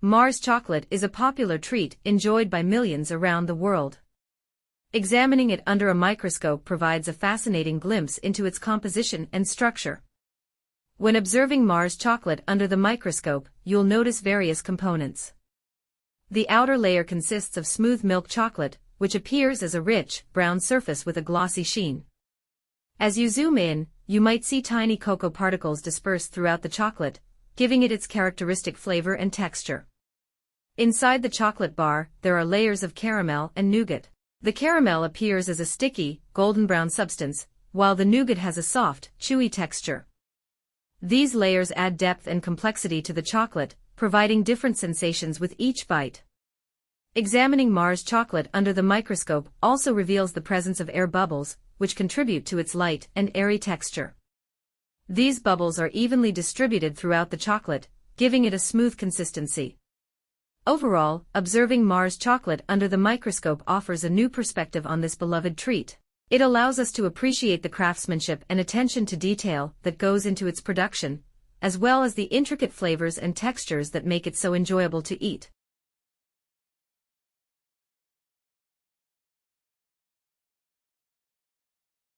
Mars chocolate is a popular treat enjoyed by millions around the world. Examining it under a microscope provides a fascinating glimpse into its composition and structure. When observing Mars chocolate under the microscope, you'll notice various components. The outer layer consists of smooth milk chocolate, which appears as a rich, brown surface with a glossy sheen. As you zoom in, you might see tiny cocoa particles dispersed throughout the chocolate, giving it its characteristic flavor and texture. Inside the chocolate bar, there are layers of caramel and nougat. The caramel appears as a sticky, golden brown substance, while the nougat has a soft, chewy texture. These layers add depth and complexity to the chocolate, providing different sensations with each bite. Examining Mars chocolate under the microscope also reveals the presence of air bubbles, which contribute to its light and airy texture. These bubbles are evenly distributed throughout the chocolate, giving it a smooth consistency. Overall, observing Mars chocolate under the microscope offers a new perspective on this beloved treat. It allows us to appreciate the craftsmanship and attention to detail that goes into its production, as well as the intricate flavors and textures that make it so enjoyable to eat.